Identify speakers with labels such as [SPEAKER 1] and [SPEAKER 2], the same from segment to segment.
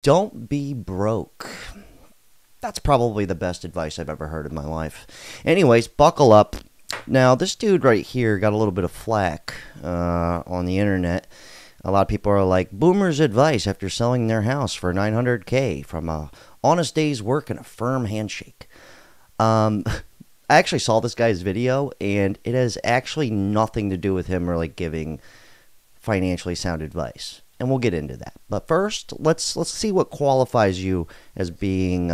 [SPEAKER 1] Don't be broke. That's probably the best advice I've ever heard in my life. Anyways, buckle up. Now, this dude right here got a little bit of flack on the internet. A lot of people are like, boomer's advice after selling their house for $900K from a honest day's work and a firm handshake. I actually saw this guy's video, and it has actually nothing to do with him really giving financially sound advice. And we'll get into that. But first, let's see what qualifies you as being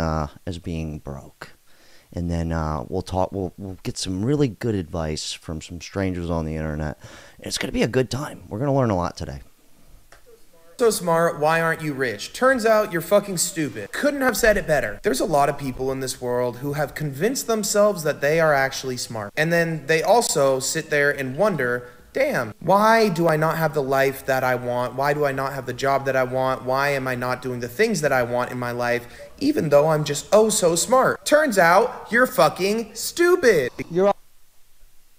[SPEAKER 1] broke. And then we'll get some really good advice from some strangers on the internet. And it's going to be a good time. We're going to learn a lot today.
[SPEAKER 2] So smart, why aren't you rich? Turns out you're fucking stupid. Couldn't have said it better. There's a lot of people in this world who have convinced themselves that they are actually smart. And then they also sit there and wonder, damn, why do I not have the life that I want? Why do I not have the job that I want? Why am I not doing the things that I want in my life, even though I'm just oh so smart? Turns out you're fucking stupid.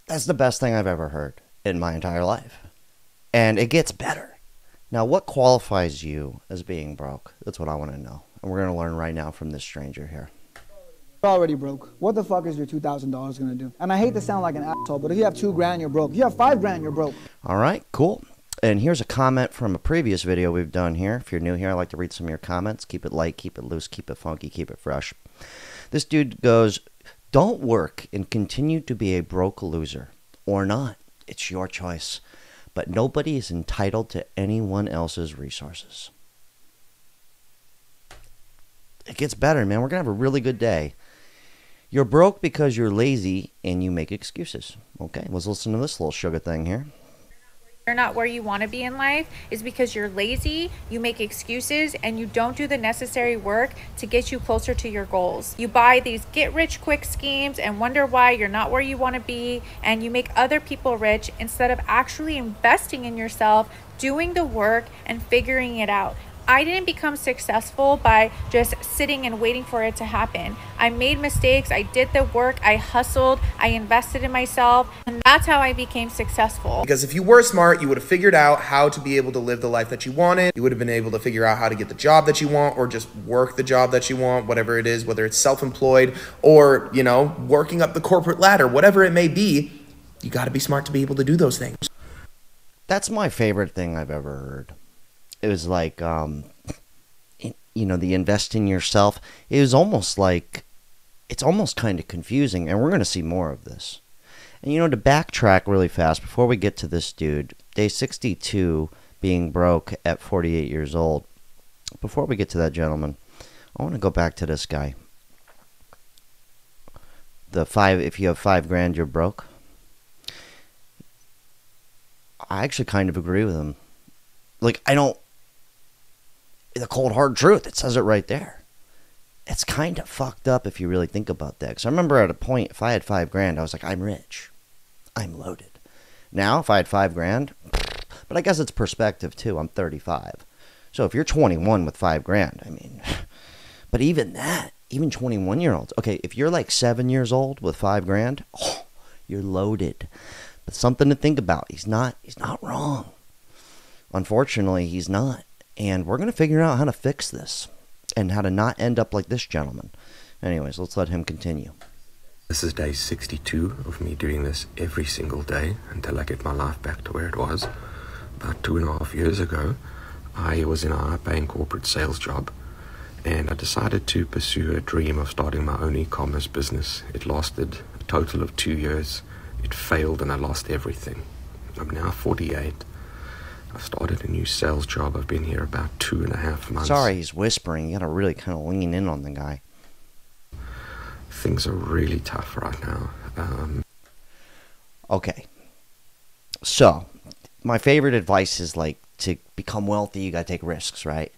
[SPEAKER 1] That's the best thing I've ever heard in my entire life. And it gets better. Now, what qualifies you as being broke? That's what I want to know. And we're going to learn right now from this stranger here.
[SPEAKER 3] You're already broke. What the fuck is your $2,000 going to do? And I hate to sound like an asshole, but if you have $2,000, you're broke. If you have $5,000, you're broke.
[SPEAKER 1] All right, cool. And here's a comment from a previous video we've done here. If you're new here, I like to read some of your comments. Keep it light, keep it loose, keep it funky, keep it fresh. This dude goes, don't work and continue to be a broke loser. Or not. It's your choice. But nobody is entitled to anyone else's resources. It gets better, man. We're going to have a really good day. You're broke because you're lazy and you make excuses. Okay, let's listen to this little sugar thing here.
[SPEAKER 4] You're not where you want to be in life is because you're lazy, you make excuses, and you don't do the necessary work to get you closer to your goals. You buy these get-rich-quick schemes and wonder why you're not where you want to be, and you make other people rich instead of actually investing in yourself, doing the work, and figuring it out. I didn't become successful by just sitting and waiting for it to happen. I made mistakes, I did the work, I hustled, I invested in myself, and that's how I became successful.
[SPEAKER 2] Because if you were smart, you would have figured out how to be able to live the life that you wanted. You would have been able to figure out how to get the job that you want, or just work the job that you want, whatever it is, whether it's self-employed or, you know, working up the corporate ladder, whatever it may be. You got to be smart to be able to do those things.
[SPEAKER 1] That's my favorite thing I've ever heard. It was like, you know, the invest in yourself. It was almost like, it's almost kind of confusing, and we're going to see more of this. And, you know, to backtrack really fast, before we get to this dude, day 62, being broke at 48 years old. Before we get to that gentleman, I want to go back to this guy. If you have $5,000, you're broke. I actually kind of agree with him. Like, the cold hard truth, it says it right there. It's kind of fucked up if you really think about that. Because I remember at a point, if I had $5,000, I was like, I'm rich. I'm loaded. Now, if I had $5,000, but I guess it's perspective too. I'm 35. So if you're 21 with $5,000, I mean, but even that, even 21-year-olds. Okay, if you're like 7 years old with $5,000, oh, you're loaded. But something to think about. He's not wrong. Unfortunately, he's not. And we're going to figure out how to fix this and how to not end up like this gentleman. Anyways, let's let him continue.
[SPEAKER 5] This is day 62 of me doing this every single day until I get my life back to where it was. About 2.5 years ago, I was in a high-paying corporate sales job, and I decided to pursue a dream of starting my own e-commerce business. It lasted a total of 2 years. It failed and I lost everything. I'm now 48. I've started a new sales job. I've been here about 2.5 months.
[SPEAKER 1] Sorry, he's whispering. You gotta really kind of lean in on the guy.
[SPEAKER 5] Things are really tough right now.
[SPEAKER 1] Okay. So, my favorite advice is like to become wealthy, you gotta take risks, right?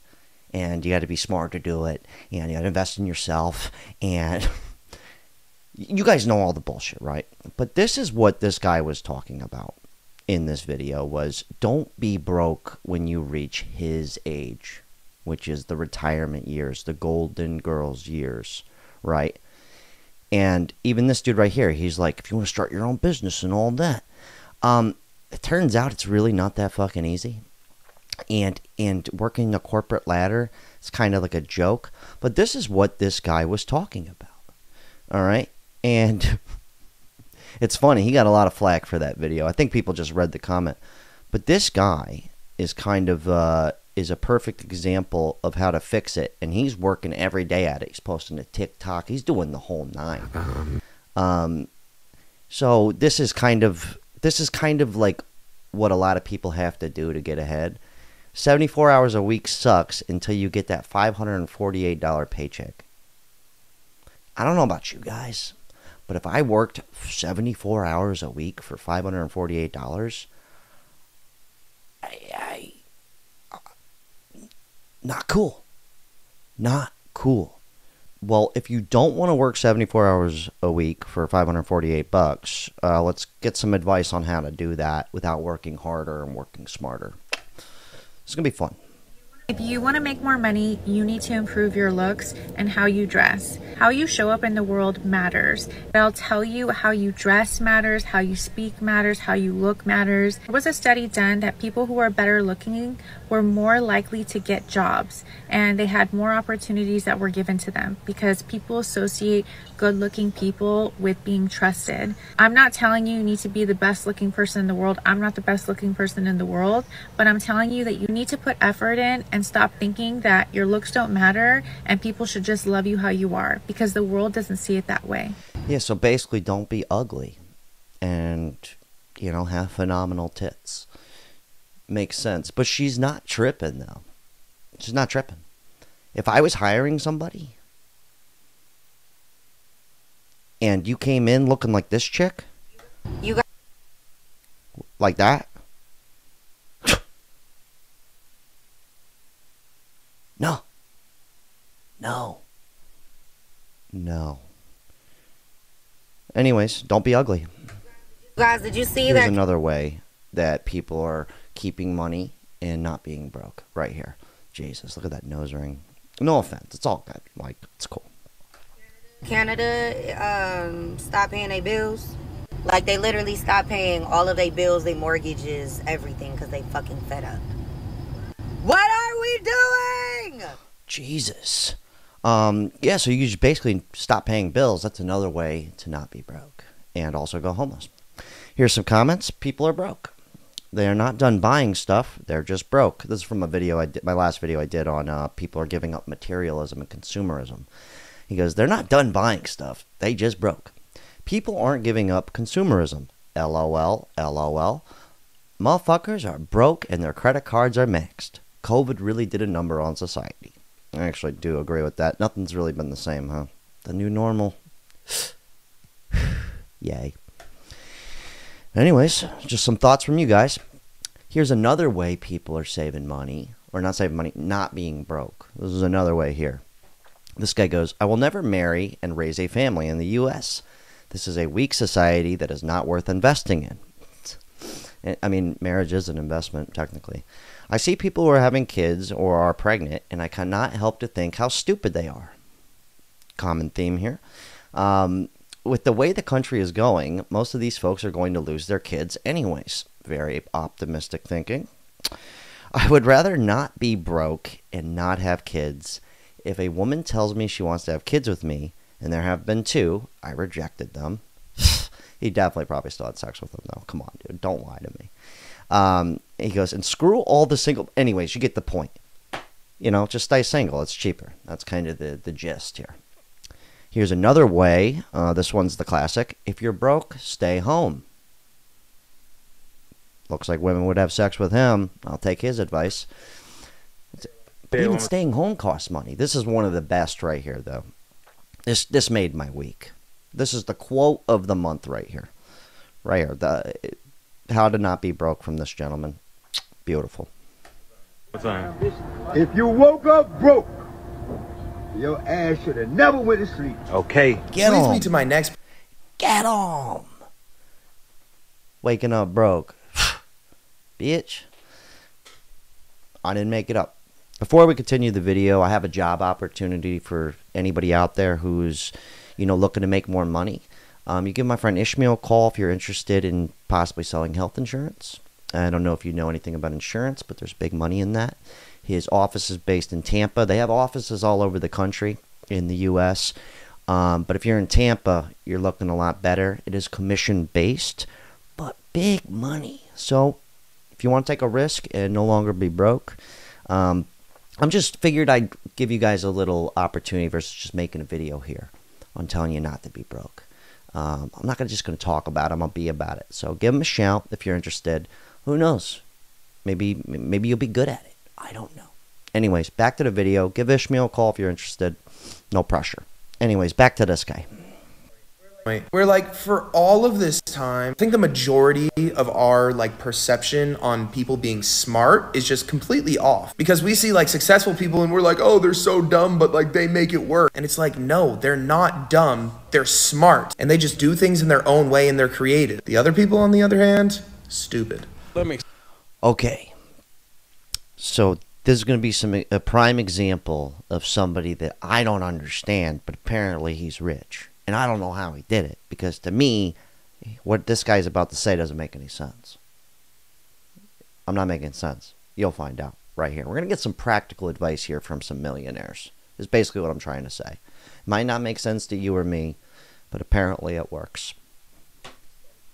[SPEAKER 1] And you gotta be smart to do it. And you gotta invest in yourself. And you guys know all the bullshit, right? But this is what this guy was talking about in this video was, don't be broke when you reach his age, which is the retirement years, the golden girls years, right? And even this dude right here, he's like, if you want to start your own business and all that, it turns out it's really not that fucking easy. and working the corporate ladder is kind of like a joke. But this is what this guy was talking about. All right, and it's funny. He got a lot of flack for that video. I think people just read the comment, but this guy is kind of is a perfect example of how to fix it, and he's working every day at it. He's posting to TikTok. He's doing the whole nine. So this is kind of like what a lot of people have to do to get ahead. 74 hours a week sucks until you get that $548 paycheck. I don't know about you guys, but if I worked 74 hours a week for $548, not cool. Not cool. Well, if you don't want to work 74 hours a week for $548, let's get some advice on how to do that without working harder and working smarter. It's going to be fun.
[SPEAKER 4] If you want to make more money, you need to improve your looks and how you dress. How you show up in the world matters. I'll tell you, how you dress matters, how you speak matters, how you look matters. There was a study done that people who are better looking were more likely to get jobs, and they had more opportunities that were given to them because people associate good-looking people with being trusted. I'm not telling you need to be the best looking person in the world. I'm not the best looking person in the world, but I'm telling you that you need to put effort in and stop thinking that your looks don't matter and people should just love you how you are, because the world doesn't see it that way.
[SPEAKER 1] Yeah, so basically don't be ugly and, you know, have phenomenal tits. Makes sense. But she's not tripping, though. She's not tripping. If I was hiring somebody and you came in looking like this chick,
[SPEAKER 6] You got
[SPEAKER 1] like that, no. No. No. Anyways, don't be ugly.
[SPEAKER 6] guys, did you see
[SPEAKER 1] Here's
[SPEAKER 6] that?
[SPEAKER 1] another way that people are keeping money and not being broke. Right here. Jesus, look at that nose ring. No offense. It's all good. Like, it's cool.
[SPEAKER 6] Canada stopped paying their bills. Like, they literally stopped paying all of their bills, their mortgages, everything, because they fucking fed up. What are we doing?
[SPEAKER 1] Jesus. Yeah, so you just basically stop paying bills. That's another way to not be broke. And also go homeless. Here's some comments. People are broke. They are not done buying stuff. They're just broke. This is from a video I did, my last video I did on people are giving up materialism and consumerism. He goes, they're not done buying stuff. They just broke. People aren't giving up consumerism. LOL, LOL. Motherfuckers are broke and their credit cards are maxed. COVID really did a number on society. I actually do agree with that. Nothing's really been the same, huh? The new normal. Yay. Anyways, just some thoughts from you guys. Here's another way people are saving money. Or not saving money, not being broke. This is another way here. This guy goes, I will never marry and raise a family in the U.S. This is a weak society that is not worth investing in. I mean, marriage is an investment, technically. I see people who are having kids or are pregnant, and I cannot help to think how stupid they are. Common theme here. With the way the country is going, most of these folks are going to lose their kids anyways. Very optimistic thinking. I would rather not be broke and not have kids. If a woman tells me she wants to have kids with me, and there have been 2, I rejected them. He definitely probably still had sex with them, though. Come on, dude. Don't lie to me. He goes, and screw all the single... Anyways, you get the point. You know, just stay single. It's cheaper. That's kind of the gist here. Here's another way. This one's the classic. If you're broke, stay home. Looks like women would have sex with him. I'll take his advice. But even staying home costs money. This is one of the best right here, though. This made my week. This is the quote of the month right here. Right here. How to not be broke from this gentleman. Beautiful.
[SPEAKER 7] What's that?
[SPEAKER 8] If you woke up broke, your ass should have never went to sleep.
[SPEAKER 7] Okay.
[SPEAKER 1] Get
[SPEAKER 2] Leads
[SPEAKER 1] on.
[SPEAKER 2] me to my next.
[SPEAKER 1] Get on. Waking up broke. Bitch. I didn't make it up. Before we continue the video, I have a job opportunity for anybody out there who's, you know, looking to make more money. You give my friend Ishmael a call if you're interested in possibly selling health insurance. I don't know if you know anything about insurance, but there's big money in that. His office is based in Tampa. They have offices all over the country in the U.S., but if you're in Tampa, you're looking a lot better. It is commission-based, but big money. So if you want to take a risk and no longer be broke, I'm just figured I'd give you guys a little opportunity versus just making a video here on telling you not to be broke. I'm not just going to talk about it. I'm going to be about it. So give them a shout if you're interested. Who knows? Maybe you'll be good at it. I don't know. Anyways, back to the video. Give Ishmael a call if you're interested. No pressure. Anyways, back to this guy.
[SPEAKER 2] We're like, for all of this time, I think the majority of our like perception on people being smart is just completely off, because we see like successful people and we're like, oh, they're so dumb, but like they make it work. And it's like, no, they're not dumb. They're smart, and they just do things in their own way, and they're creative. The other people, on the other hand, stupid.
[SPEAKER 1] Okay, so this is going to be a prime example of somebody that I don't understand, but apparently he's rich. And I don't know how he did it, because to me, what this guy's about to say doesn't make any sense. I'm not making sense. You'll find out right here. We're going to get some practical advice here from some millionaires. Is basically what I'm trying to say. Might not make sense to you or me, but apparently it works.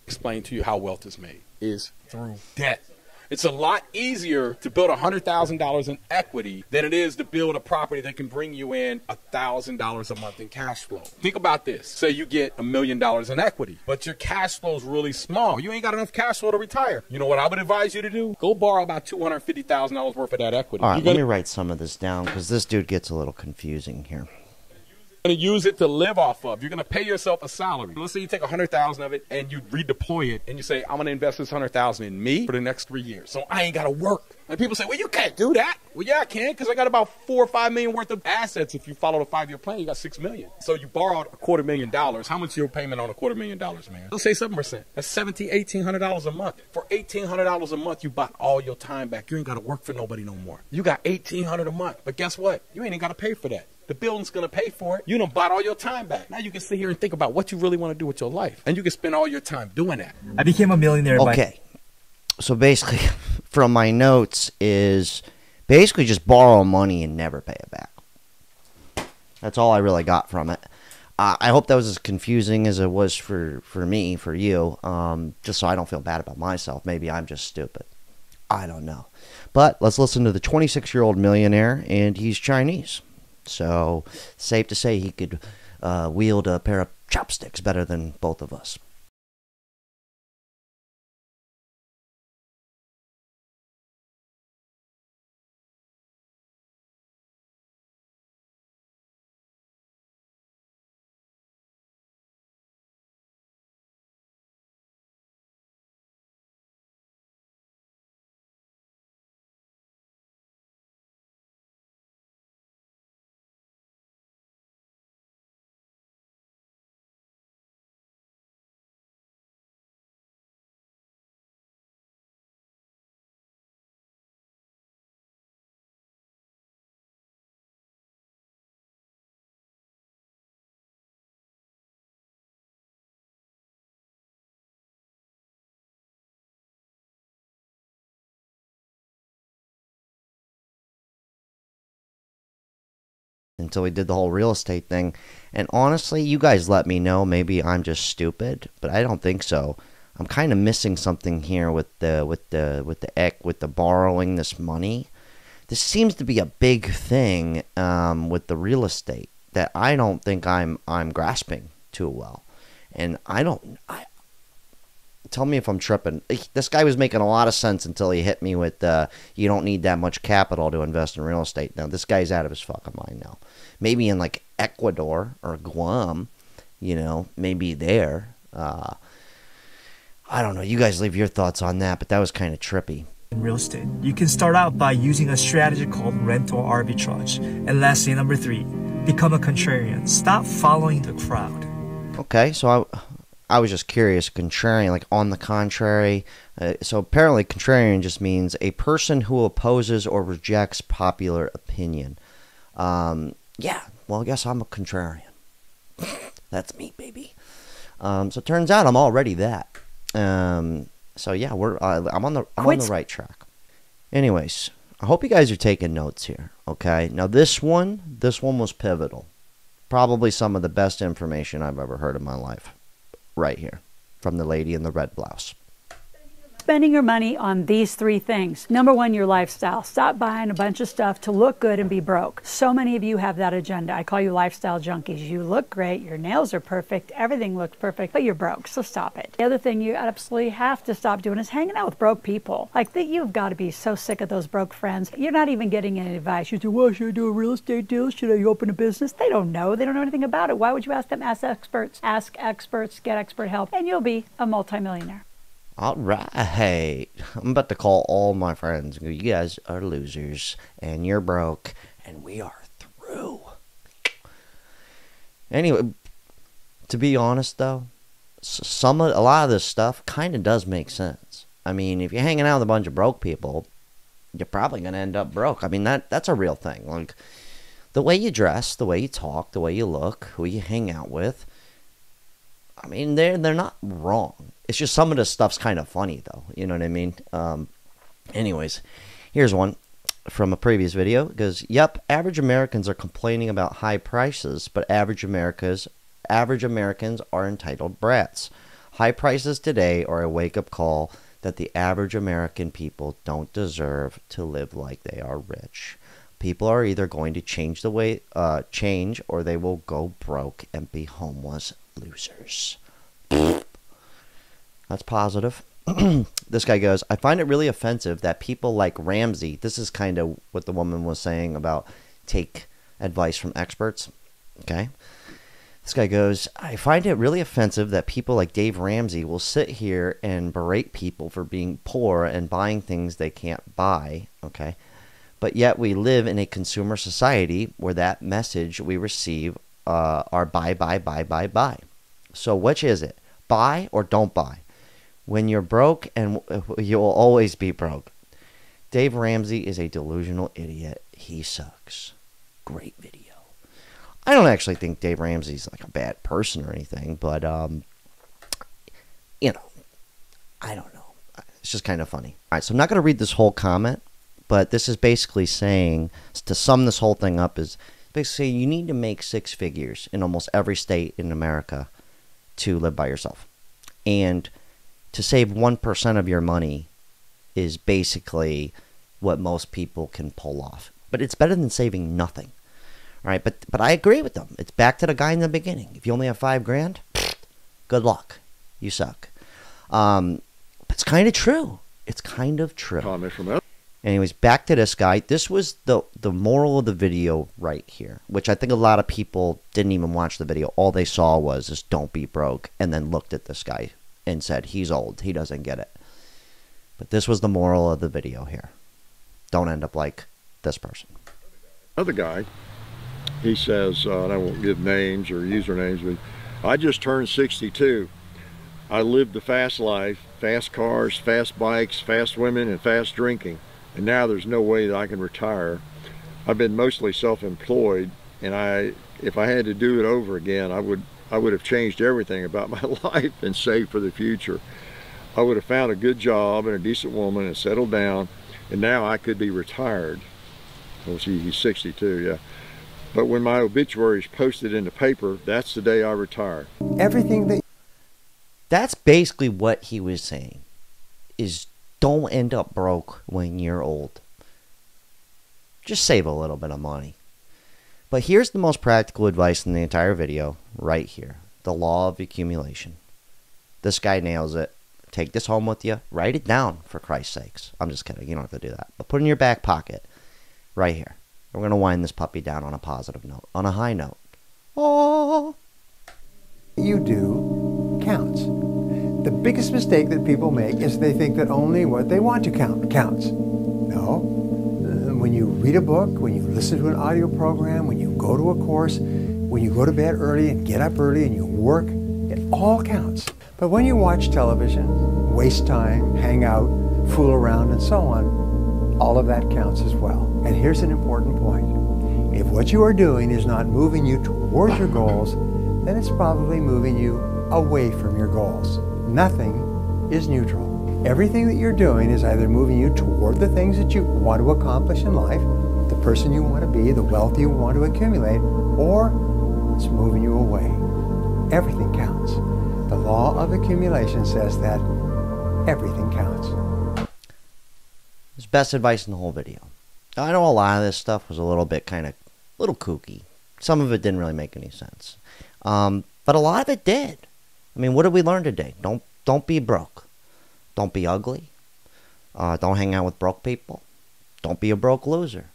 [SPEAKER 9] Explain to you how wealth is made is through debt. It's a lot easier to build $100,000 in equity than it is to build a property that can bring you in $1,000 a month in cash flow. Think about this. Say you get $1 million in equity, but your cash flow is really small. You ain't got enough cash flow to retire. You know what I would advise you to do? Go borrow about $250,000 worth of that equity.
[SPEAKER 1] All right, let me write some of this down, because this dude gets a little confusing here.
[SPEAKER 9] Going to use it to live off of. You're going to pay yourself a salary. Let's say you take 100,000 of it and you redeploy it, and you say, I'm going to invest this 100,000 in me for the next 3 years, so I ain't got to work. And people say, well, you can't do that. Well, yeah, I can, because I got about 4 or 5 million worth of assets. If you follow the 5-year plan, you got 6 million. So you borrowed $250,000. How much is your payment on $250,000, man? Let's say 7%. That's $1,800 a month. For $1,800 a month, you bought all your time back. You ain't got to work for nobody no more. You got $1,800 a month. But guess what? You ain't got to pay for that. The building's going to pay for it. You done bought all your time back. Now you can sit here and think about what you really want to do with your life. And you can spend all your time doing that.
[SPEAKER 10] I became a millionaire
[SPEAKER 1] Okay. So basically, from my notes is basically just borrow money and never pay it back. That's all I really got from it. I hope that was as confusing as it was for me, for you, just so I don't feel bad about myself. Maybe I'm just stupid. I don't know. But let's listen to the 26-year-old millionaire, and he's Chinese. So, safe to say he could wield a pair of chopsticks better than both of us. Until we did the whole real estate thing. And honestly, you guys let me know. Maybe I'm just stupid, but I don't think so. I'm kind of missing something here with the borrowing this money. This seems to be a big thing with the real estate that I don't think I'm grasping too well. And tell me if I'm tripping. This guy was making a lot of sense until he hit me with you don't need that much capital to invest in real estate. Now, this guy's out of his fucking mind now. Maybe in like Ecuador or Guam, maybe there. I don't know. You guys leave your thoughts on that, but that was kind of trippy.
[SPEAKER 10] in real estate. You can start out by using a strategy called rental arbitrage. And lastly, number 3, become a contrarian. Stop following the crowd.
[SPEAKER 1] Okay, so I was just curious, contrarian, like on the contrary. So apparently contrarian just means a person who opposes or rejects popular opinion. Yeah, well, I guess I'm a contrarian. That's me, baby. So it turns out I'm already that. So yeah, I'm on the right track. Anyways, I hope you guys are taking notes here. Okay, now this one was pivotal. Probably some of the best information I've ever heard in my life. Right here, from the lady in the red blouse.
[SPEAKER 11] Spending your money on these 3 things. Number 1, your lifestyle. Stop buying a bunch of stuff to look good and be broke. So many of you have that agenda. I call you lifestyle junkies. You look great, your nails are perfect, everything looks perfect, but you're broke, so stop it. The other thing you absolutely have to stop doing is hanging out with broke people. Like, you've got to be so sick of those broke friends. You're not even getting any advice. You say, well, should I do a real estate deal? Should I open a business? They don't know. They don't know anything about it. Why would you ask them? Ask experts. Ask experts, get expert help, and you'll be a multimillionaire.
[SPEAKER 1] All right. I'm about to call all my friends and go, you guys are losers, and you're broke, and we are through. Anyway, to be honest, though, a lot of this stuff kind of does make sense. I mean, if you're hanging out with a bunch of broke people, you're probably going to end up broke. I mean, that's a real thing. Like, the way you dress, the way you talk, the way you look, who you hang out with, I mean, they're not wrong. It's just some of this stuff's kind of funny, though. You know what I mean? Anyways, here's one from a previous video. It goes, yep, average Americans are complaining about high prices, but average Americans are entitled brats. High prices today are a wake-up call that the average American people don't deserve to live like they are rich. People are either going to change or they will go broke and be homeless losers. That's positive. This guy goes, I find it really offensive that people like Ramsey, this is kind of what the woman was saying about take advice from experts. Okay. This guy goes, I find it really offensive that people like Dave Ramsey will sit here and berate people for being poor and buying things they can't buy. Okay. But yet we live in a consumer society where that message we receive are buy. So which is it? Buy or don't buy? When you're broke, and you'll always be broke. Dave Ramsey is a delusional idiot. He sucks. Great video. I don't actually think Dave Ramsey's like a bad person or anything, but you know, I don't know. It's just kind of funny. All right, so I'm not going to read this whole comment, but this is basically saying, to sum this whole thing up, is basically you need to make 6 figures in almost every state in America to live by yourself. And to save 1% of your money is basically what most people can pull off. But it's better than saving nothing. All right, but I agree with them. It's back to the guy in the beginning. If you only have $5,000, good luck. You suck. But it's kind of true. It's kind of true.
[SPEAKER 12] Comment from us.
[SPEAKER 1] Anyways, back to this guy. This was the moral of the video right here, which I think a lot of people didn't even watch the video. All they saw was this don't be broke, and then looked at this guy and said, he's old. He doesn't get it. But this was the moral of the video here. Don't end up like this person.
[SPEAKER 12] Another guy, he says, and I won't give names or usernames, but I just turned 62. I lived the fast life, fast cars, fast bikes, fast women, and fast drinking. And now there's no way that I can retire. I've been mostly self-employed, and if I had to do it over again, I would have changed everything about my life and saved for the future. I would have found a good job and a decent woman and settled down, and now I could be retired. Well, see, he's 62, yeah. But when my obituary is posted in the paper, that's the day I retire.
[SPEAKER 1] That's basically what he was saying, is don't end up broke when you're old. Just save a little bit of money. But here's the most practical advice in the entire video, right here. The law of accumulation. This guy nails it. Take this home with you. Write it down, for Christ's sakes. I'm just kidding. You don't have to do that. But put it in your back pocket. Right here. We're going to wind this puppy down on a positive note. On a high note. Oh.
[SPEAKER 13] You do counts. The biggest mistake that people make is they think that only what they want to count counts. No. When you read a book, when you listen to an audio program, when you go to a course, when you go to bed early and get up early and you work, it all counts. But when you watch television, waste time, hang out, fool around, and so on, all of that counts as well. And here's an important point. If what you are doing is not moving you towards your goals, then it's probably moving you away from your goals. Nothing is neutral. Everything that you're doing is either moving you toward the things that you want to accomplish in life, the person you want to be, the wealth you want to accumulate, or it's moving you away. Everything counts. The law of accumulation says that everything counts.
[SPEAKER 1] It's best advice in the whole video. I know a lot of this stuff was a little bit little kooky. Some of it didn't really make any sense. But a lot of it did. I mean, what did we learn today? Don't be broke. Don't be ugly. Don't hang out with broke people. Don't be a broke loser.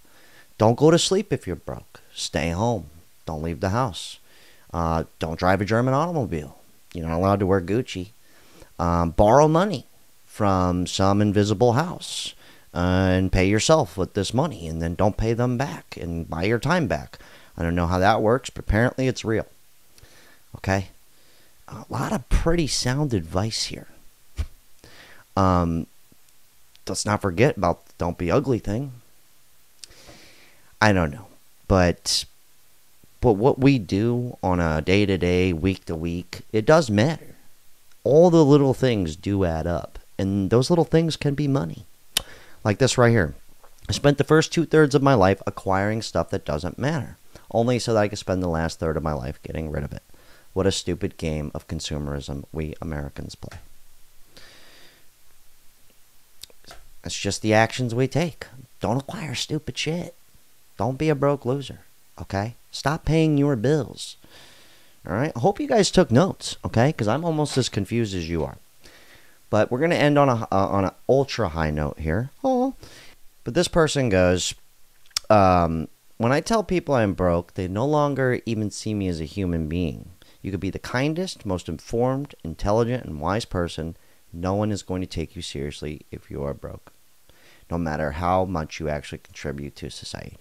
[SPEAKER 1] Don't go to sleep if you're broke. Stay home. Don't leave the house. Don't drive a German automobile. You're not allowed to wear Gucci. Borrow money from some invisible house and pay yourself with this money, and then don't pay them back and buy your time back. I don't know how that works, but apparently it's real. Okay? A lot of pretty sound advice here. Let's not forget about the don't be ugly thing. I don't know. But what we do on a day-to-day, week-to-week, it does matter. All the little things do add up. And those little things can be money. Like this right here. I spent the first 2/3 of my life acquiring stuff that doesn't matter. Only so that I could spend the last third of my life getting rid of it. What a stupid game of consumerism we Americans play. It's just the actions we take. Don't acquire stupid shit. Don't be a broke loser. Okay? Stop paying your bills. Alright? I hope you guys took notes. Okay? Because I'm almost as confused as you are. But we're going to end on an ultra high note here. Oh. But this person goes, when I tell people I'm broke, they no longer even see me as a human being. You could be the kindest, most informed, intelligent, and wise person. No one is going to take you seriously if you are broke, no matter how much you actually contribute to society.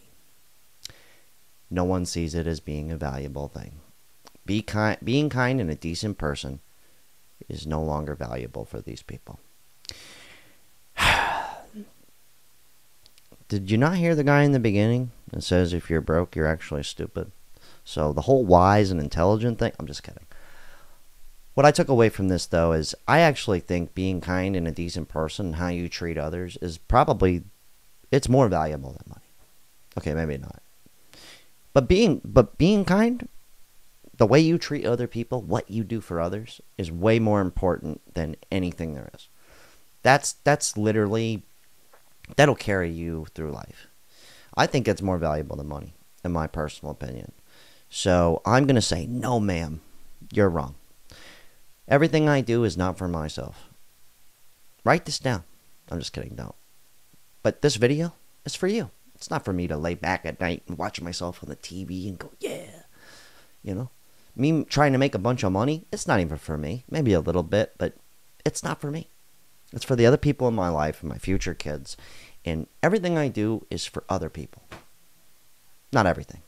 [SPEAKER 1] No one sees it as being a valuable thing. Being kind and a decent person is no longer valuable for these people. Did you not hear the guy in the beginning that says if you're broke, you're actually stupid? So the whole wise and intelligent thing, I'm just kidding. What I took away from this, though, is I actually think being kind and a decent person and how you treat others is probably, it's more valuable than money. Okay, maybe not. But being kind, the way you treat other people, what you do for others, is way more important than anything there is. That's literally, that'll carry you through life. I think it's more valuable than money, in my personal opinion. So I'm going to say, no, ma'am, you're wrong. Everything I do is not for myself. Write this down. I'm just kidding, don't. But this video is for you. It's not for me to lay back at night and watch myself on the TV and go, yeah. You know? Me trying to make a bunch of money, it's not even for me. Maybe a little bit, but it's not for me. It's for the other people in my life and my future kids. And everything I do is for other people. Not everything.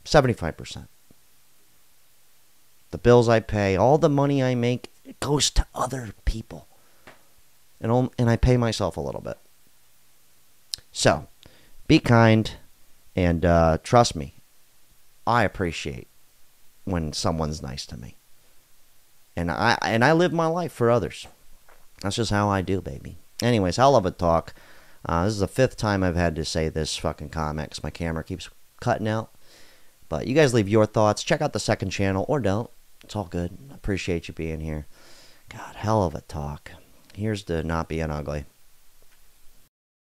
[SPEAKER 1] 75%. The bills I pay, all the money I make, it goes to other people. And I pay myself a little bit. So, be kind and trust me, I appreciate when someone's nice to me. And I live my life for others. That's just how I do, baby. Anyways, hell of a talk. This is the 5th time I've had to say this fucking comment because my camera keeps cutting out. But you guys leave your thoughts. Check out the second channel or don't. It's all good. I appreciate you being here. God, hell of a talk. Here's to not being ugly.